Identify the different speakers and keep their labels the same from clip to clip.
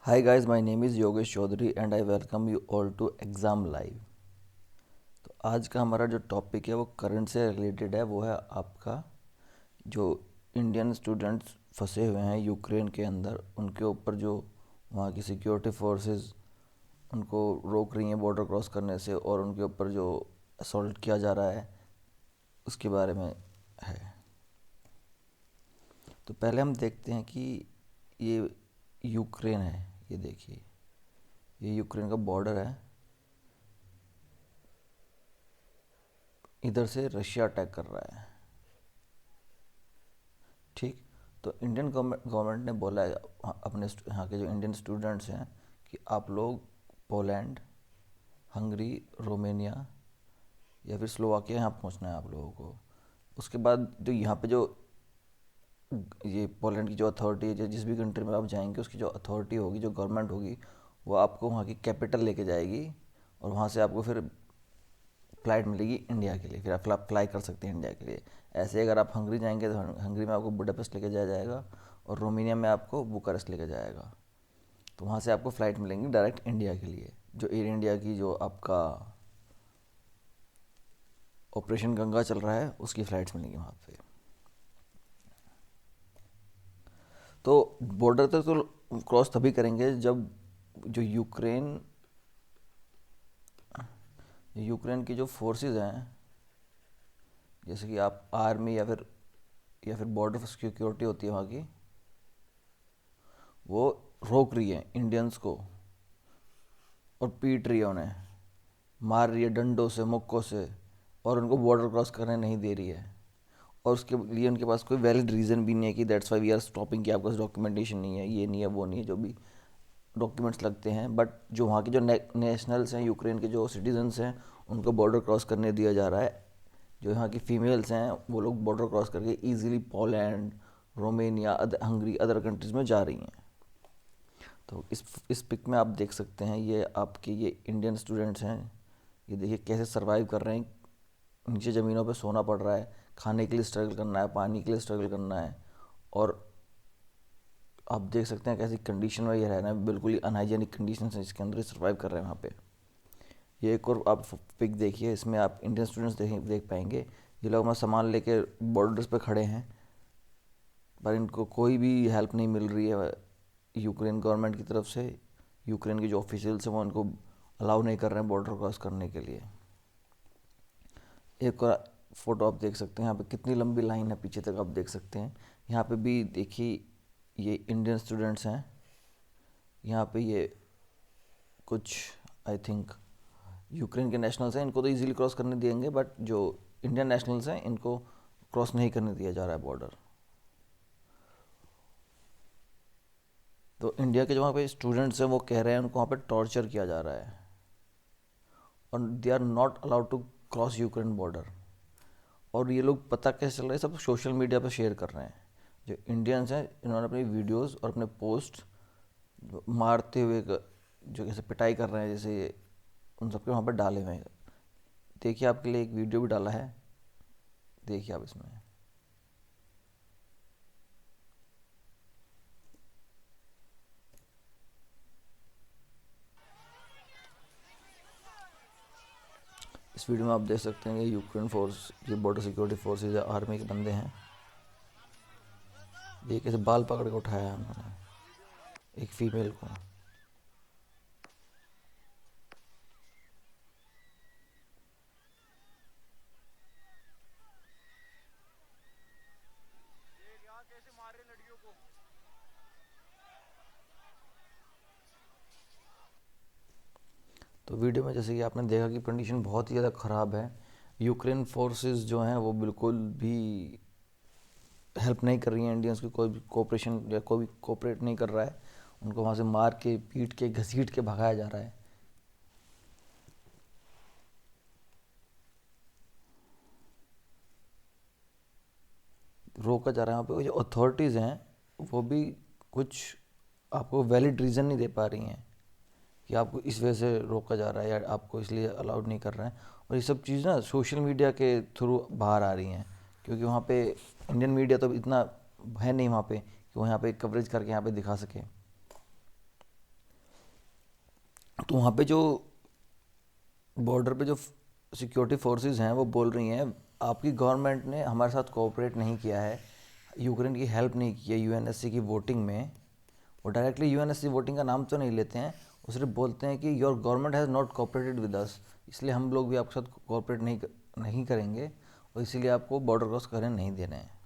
Speaker 1: Hi guys, my name is Yogesh Chaudhary and I welcome you all to Exam Live। तो आज का हमारा जो टॉपिक है वो करंट से रिलेटेड है। वो है आपका जो इंडियन स्टूडेंट्स फंसे हुए हैं यूक्रेन के अंदर, उनके ऊपर जो वहाँ की सिक्योरिटी फोर्सेस उनको रोक रही हैं बॉर्डर क्रॉस करने से, और उनके ऊपर जो असॉल्ट किया जा रहा है उसके बारे में है। तो पहले हम देखते हैं कि ये यूक्रेन है। ये देखिए, ये यूक्रेन का बॉर्डर है। इधर से रशिया अटैक कर रहा है। ठीक। तो इंडियन गवर्नमेंट ने बोला है अपने यहाँ के जो इंडियन स्टूडेंट्स हैं कि आप लोग पोलैंड, हंगरी, रोमेनिया या फिर स्लोवाकिया यहाँ पहुँचना है आप लोगों को। उसके बाद जो यहाँ पे जो ये पोलैंड की जो अथॉरिटी है, जिस भी कंट्री में आप जाएंगे उसकी जो अथॉरिटी होगी, जो गवर्नमेंट होगी, वो आपको वहाँ की कैपिटल लेके जाएगी और वहाँ से आपको फिर फ़्लाइट मिलेगी इंडिया के लिए। फिर आप अप्लाई कर सकते हैं इंडिया के लिए। ऐसे अगर आप हंगरी जाएंगे तो हंगरी में आपको बुडापेस्ट लेके जाया जाएगा और रोमानिया में आपको बुकारेस्ट लेके जाएगा। तो वहाँ से आपको फ़्लाइट मिलेंगी डायरेक्ट इंडिया के लिए। जो एयर इंडिया की जो आपका ऑपरेशन गंगा चल रहा है उसकी फ़्लाइट्स मिलेंगी वहाँ पे। तो बॉर्डर तक तो क्रॉस तभी करेंगे जब जो यूक्रेन की जो फोर्सेस हैं, जैसे कि आप आर्मी या फिर बॉर्डर सिक्योरिटी होती है वहाँ की, वो रोक रही है इंडियंस को और पीट रही है उन्हें, मार रही है डंडों से, मुक्कों से, और उनको बॉर्डर क्रॉस करने नहीं दे रही है। और उसके लिए उनके पास कोई वैलिड रीज़न भी नहीं है कि that's why we are stopping, कि आपके पास डॉक्यूमेंटेशन नहीं है, ये नहीं है, वो नहीं है, जो भी डॉक्यूमेंट्स लगते हैं। बट जो वहाँ के जो नेशनल्स हैं, यूक्रेन के जो सिटीजन्स हैं, उनको बॉर्डर क्रॉस करने दिया जा रहा है। जो यहाँ की फ़ीमेल्स हैं वो लोग बॉर्डर क्रॉस करके easily Poland, Romania, Hungary, other countries में जा रही हैं। तो इस पिक में आप देख सकते हैं, ये आपके ये इंडियन स्टूडेंट्स हैं। ये देखिए कैसे सरवाइव कर रहे हैं। नीचे ज़मीनों पे सोना पड़ रहा है, खाने के लिए स्ट्रगल करना है, पानी के लिए स्ट्रगल करना है। और आप देख सकते हैं कैसी कंडीशन में ये रहना है, बिल्कुल ही अनहाइजेनिक कंडीशन है जिसके अंदर ये सर्वाइव कर रहे हैं वहाँ पे। ये एक और आप पिक देखिए, इसमें आप इंडियन स्टूडेंट्स देख पाएंगे। ये लोग अपना सामान लेके बॉर्डर्स पे खड़े हैं, पर इनको कोई भी हेल्प नहीं मिल रही है यूक्रेन गवर्नमेंट की तरफ से। यूक्रेन के जो ऑफिशियल्स हैं वो उनको अलाउ नहीं कर रहे हैं बॉर्डर क्रॉस करने के लिए। एक और फोटो आप देख सकते हैं, यहाँ पे कितनी लंबी लाइन है, पीछे तक आप देख सकते हैं। यहाँ पे भी देखिए, ये इंडियन स्टूडेंट्स हैं। यहाँ पे ये कुछ, आई थिंक, यूक्रेन के नेशनल्स हैं। इनको तो इजीली क्रॉस करने देंगे, बट जो इंडियन नेशनल्स हैं इनको क्रॉस नहीं करने दिया जा रहा है बॉर्डर। तो इंडिया के जो वहाँ पे स्टूडेंट्स हैं वो कह रहे हैं उनको वहाँ पे टॉर्चर किया जा रहा है और they are not allowed to cross Ukraine border. और ये लोग पता कैसे चल रहा है, सब सोशल मीडिया पर शेयर कर रहे हैं। जो इंडियंस हैं इन्होंने अपनी वीडियोस और अपने पोस्ट मारते हुए जो कैसे पिटाई कर रहे हैं, जैसे उन सबके वहाँ पर डाले हुए हैं। देखिए, आपके लिए एक वीडियो भी डाला है, देखिए आप इसमें। इस वीडियो में आप देख सकते हैं कि यूक्रेन फोर्स, ये बॉर्डर सिक्योरिटी फोर्सेज या आर्मी के बंदे हैं। ये कैसे बाल पकड़ के उठाया है उन्होंने एक फीमेल को। तो वीडियो में जैसे कि आपने देखा कि कंडीशन बहुत ही ज़्यादा ख़राब है। यूक्रेन फोर्सेस जो हैं वो बिल्कुल भी हेल्प नहीं कर रही हैं इंडियंस की, कोई भी कोऑपरेशन या कोई भी कोऑपरेट नहीं कर रहा है। उनको वहाँ से मार के, पीट के, घसीट के भगाया जा रहा है। रोका जा रहा है। वहाँ पे जो अथॉरिटीज़ हैं वो भी कुछ आपको वैलिड रीज़न नहीं दे पा रही हैं कि आपको इस वजह से रोका जा रहा है या आपको इसलिए अलाउड नहीं कर रहे हैं। और ये सब चीज़ ना सोशल मीडिया के थ्रू बाहर आ रही हैं, क्योंकि वहाँ पे इंडियन मीडिया तो इतना है नहीं वहाँ पे कि वो यहाँ पे कवरेज करके यहाँ पे दिखा सके। तो वहाँ पे जो बॉर्डर पे जो सिक्योरिटी फोर्सेस हैं वो बोल रही हैं आपकी गवर्नमेंट ने हमारे साथ कोऑपरेट नहीं किया है, यूक्रेन की हेल्प नहीं की है यूएनएससी की वोटिंग में। वो डायरेक्टली यूएनएससी वोटिंग का नाम तो नहीं लेते हैं, वो सिर्फ बोलते हैं कि your government has not cooperated with us, इसलिए हम लोग भी आपके साथ कोऑपरेट नहीं करेंगे और इसीलिए आपको बॉर्डर क्रॉस करने नहीं दे रहे हैं।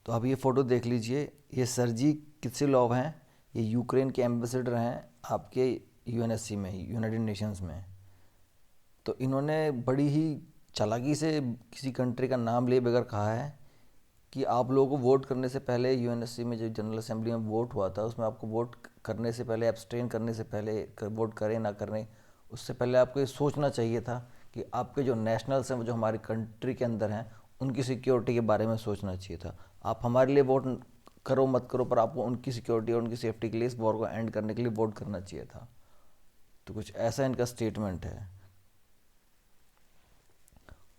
Speaker 1: तो आप ये फ़ोटो देख लीजिए, ये सरजी किसिलॉव हैं, ये यूक्रेन के एम्बेसडर हैं आपके यूएनएससी में, यूनाइटेड नेशंस में। तो इन्होंने बड़ी ही चालाकी से किसी कंट्री का नाम लिए बगैर कहा है कि आप लोगों को वोट करने से पहले, यूएनएससी में जो जनरल असेंबली में वोट हुआ था उसमें आपको वोट करने से पहले, एब्सटेन करने से पहले, वोट करें ना करें उससे पहले आपको ये सोचना चाहिए था कि आपके जो नेशनल्स हैं, जो हमारी कंट्री के अंदर हैं, उनकी सिक्योरिटी के बारे में सोचना चाहिए था। आप हमारे लिए वोट करो मत करो, पर आपको उनकी सिक्योरिटी और उनकी सेफ्टी के लिए इस वॉर को एंड करने के लिए वोट करना चाहिए था। तो कुछ ऐसा इनका स्टेटमेंट है।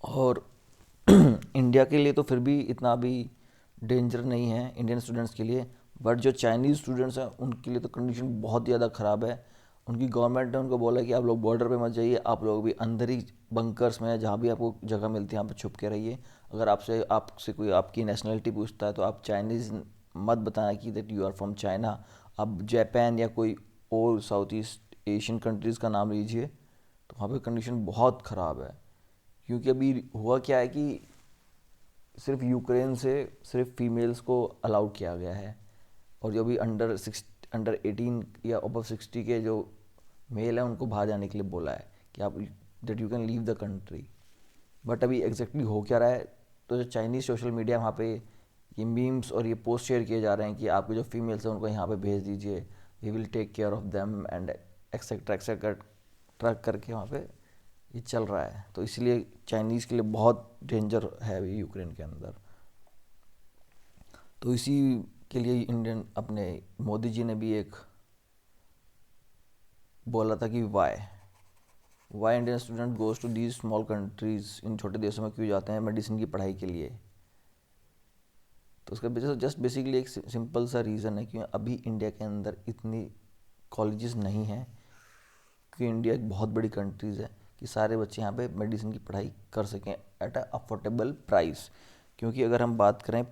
Speaker 1: और इंडिया के लिए तो फिर भी इतना भी डेंजर नहीं है इंडियन स्टूडेंट्स के लिए, बट जो चाइनीज़ स्टूडेंट्स हैं उनके लिए तो कंडीशन बहुत ज़्यादा ख़राब है। उनकी गवर्नमेंट ने उनको बोला कि आप लोग बॉर्डर पे मत जाइए, आप लोग भी अंदर ही बंकर्स में, जहाँ भी आपको जगह मिलती है यहाँ पे छुप के रहिए। अगर आपसे कोई आपकी नेशनलिटी पूछता है तो आप चाइनीज़ मत बताना कि that you are from China, आप जापान या कोई और साउथ ईस्ट एशियन कंट्रीज़ का नाम लीजिए। तो वहाँ पे कंडीशन बहुत ख़राब है, क्योंकि अभी हुआ क्या है कि सिर्फ यूक्रेन से सिर्फ फीमेल्स को अलाउ किया गया है, और जो भी अंडर 18 या अबव 60 के जो मेल हैं उनको बाहर जाने के लिए बोला है कि आप that you can leave the country. But अभी एग्जैक्टली हो क्या रहा है, तो जो चाइनीज़ सोशल मीडिया वहाँ पे ये मीम्स और ये पोस्ट शेयर किए जा रहे हैं कि आपके जो फीमेल्स हैं उनको यहाँ पे भेज दीजिए, we will take care of them and etcetera etcetera truck करके वहाँ पे ये चल रहा है। तो इसलिए चाइनीज़ के लिए बहुत डेंजर है अभी यूक्रेन के अंदर। तो इसी के लिए इंडियन अपने मोदी जी ने भी एक बोला था कि why Indian student goes to these small countries, इन छोटे देशों में क्यों जाते हैं मेडिसिन की पढ़ाई के लिए। तो उसका जस्ट बेसिकली एक सिंपल सा रीज़न है कि अभी इंडिया के अंदर इतनी कॉलेजेस नहीं हैं, क्योंकि इंडिया एक बहुत बड़ी कंट्रीज़ है कि सारे बच्चे यहाँ पे मेडिसिन की पढ़ाई कर सकें एट अ अफोर्डेबल प्राइस। क्योंकि अगर हम बात करें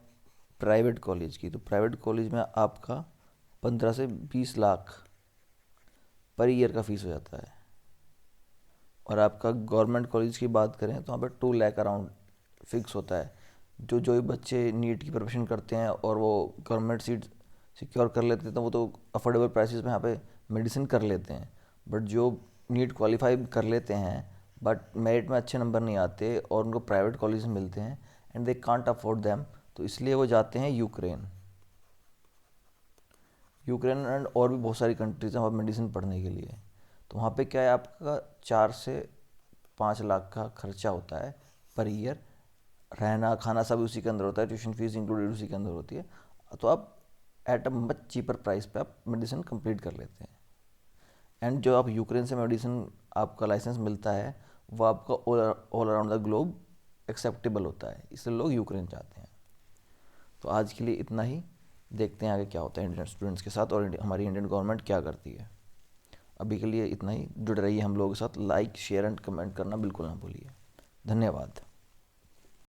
Speaker 1: प्राइवेट कॉलेज की, तो प्राइवेट कॉलेज में आपका 15 से 20 लाख पर ईयर का फीस हो जाता है, और आपका गवर्नमेंट कॉलेज की बात करें तो वहाँ पे 2 लाख अराउंड फिक्स होता है। जो बच्चे नीट की प्रिपरेशन करते हैं और वो गवर्नमेंट सीट सिक्योर कर लेते हैं तो वो तो अफोर्डेबल प्राइसेस में यहाँ पे मेडिसिन कर लेते हैं। बट जो नीट क्वालिफाई कर लेते हैं बट मेरिट में अच्छे नंबर नहीं आते और उनको प्राइवेट कॉलेज मिलते हैं and they can't afford them, तो इसलिए वो जाते हैं यूक्रेन एंड और भी बहुत सारी कंट्रीज हैं वहाँ मेडिसिन पढ़ने के लिए। तो वहाँ पे क्या है, आपका 4 से 5 लाख का खर्चा होता है पर ईयर, रहना खाना सब उसी के अंदर होता है, ट्यूशन फीस इंक्लूडेड उसी के अंदर होती है। तो आप at a much cheaper price पे आप मेडिसिन कंप्लीट कर लेते हैं। एंड जो आप यूक्रेन से मेडिसिन आपका लाइसेंस मिलता है वो आपका all around the globe acceptable होता है, इसलिए लोग यूक्रेन चाहते हैं। तो आज के लिए इतना ही, देखते हैं आगे क्या होता है इंडियन स्टूडेंट्स के साथ और हमारी इंडियन गवर्नमेंट क्या करती है। अभी के लिए इतना ही, जुड़े रहिए हम लोगों के साथ, लाइक शेयर एंड कमेंट करना बिल्कुल ना भूलिए। धन्यवाद।